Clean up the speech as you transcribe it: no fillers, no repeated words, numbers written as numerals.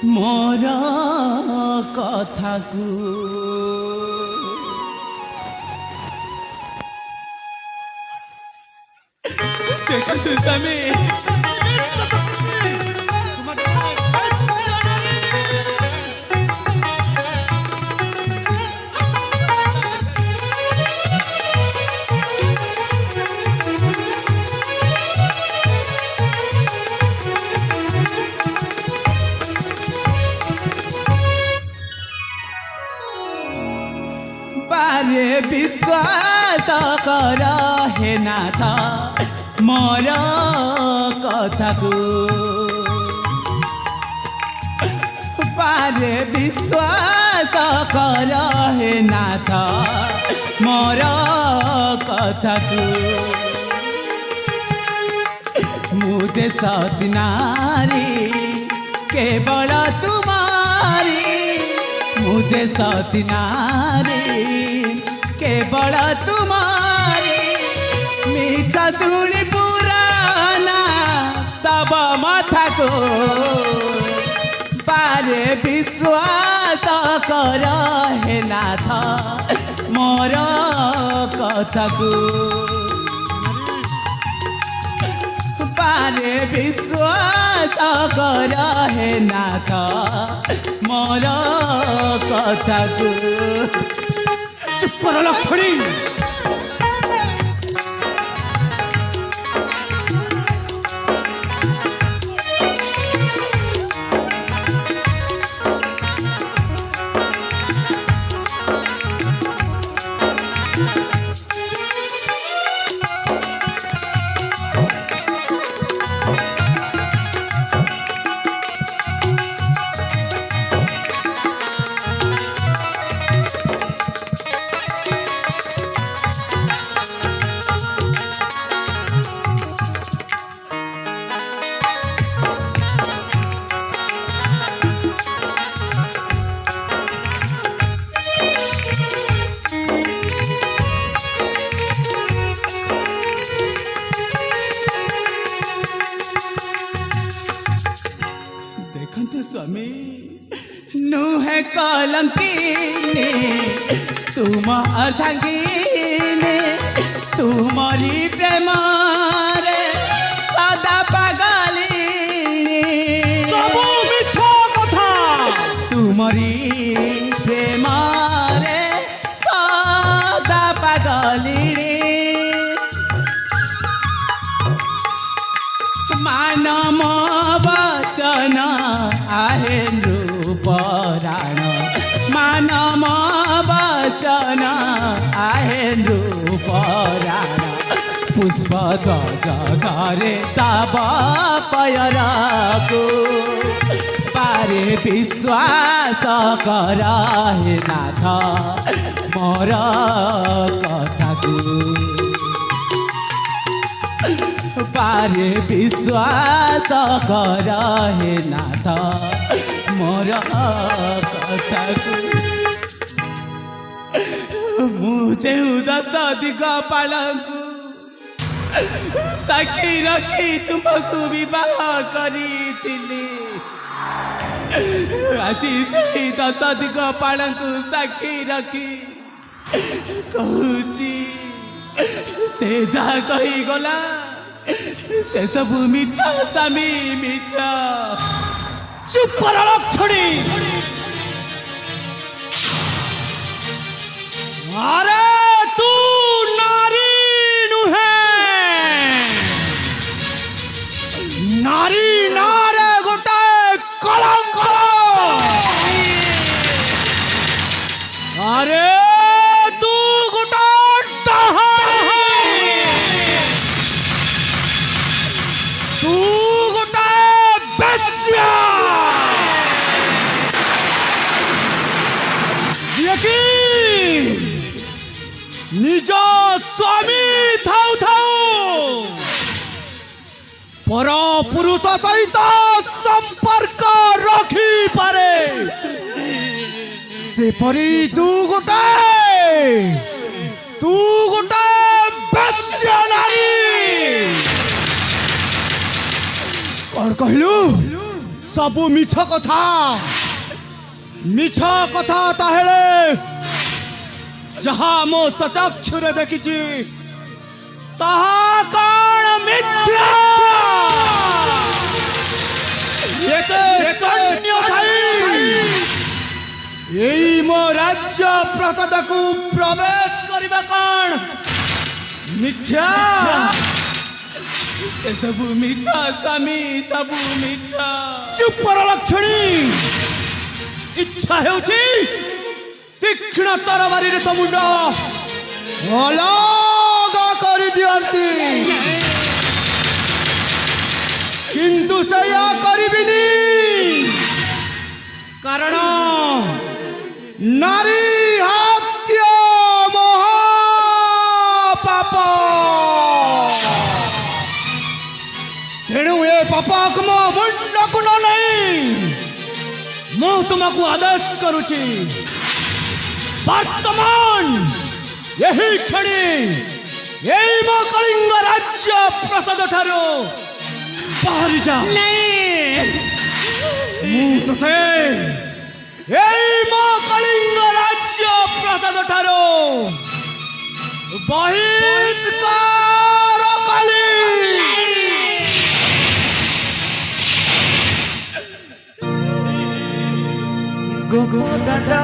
मोर कथा को देखतु स्वामी बारे विश्वास कर हे नाथ मोर कथा को बारे विश्वास कर हे नाथ मोर कथा को मुझे सती नारी केवल तुम्हारी मुझे सती नारी केवल तुम्हारी मीठा सुनी पुराना तब माथा को पारे विश्वास कर हे नाथ मोर कथा को पारे विश्वास कर हे नाथ मोर कथा को चुप कर लक्ष्मणी स्वामी नुहे कलंकीने तुम अर्धांगीने तुम्हारी प्रेम रे सदा पागलिनी सब मिछ कथा तुम्हारी प्रेम रे सदा पागलिनी मानम वचन आहे नृपराण मानम वचन आहे नृपराण पुष्प गजरे तब पयर को पारे विश्वास कर हे नाथ मोर कथा को पारे विश्वास कर हे नाथ मोर कथा मुझे दस दिग पालू साक्षी रखी तुमको विवाह करी आज से दस दिग पालू साक्षी रखी कहूची से जहाँ कही गला से सब मिछ स्वामी मिछ चुप कर लक्ष्मणी अरे तू नारी नुहे नारी नारे गोटे कलंक अरे तू गोटे तू गोटे बेश्या निज स्वामी थाऊ थाऊ पर पुरुष सहित संपर्क रखी पारे सेपरी तू गोटे बेश्या नारी कौन कहलु सबु मिछ कथा ताहेले जहा मो सचक्षुरे देखिछि ताहा कौन मिथ्या एते सैन्य थाई एई मो राज्य प्रसाद को प्रवेश करिबा कौन मिथ्या से सबु मिछा स्वामी सबु मिछा चुप कर लक्षणी इच्छा हेउछि तीक्ष्ण तरबारी रे तो मुंड अलगा करि दियंती किंतु सया करिबिनी कारण नारी हत्या महापाप तेणु ए पापक मो मुंडक न नहीं मु तुमको आदेश करुछि वर्तमान यही क्षणी यही मो कलिंग राज्य प्रसाद ठारो बाहरी जा नहीं मु तते यही मो कलिंग राज्य प्रसाद ठारो बहिष्कार कली गोपदादा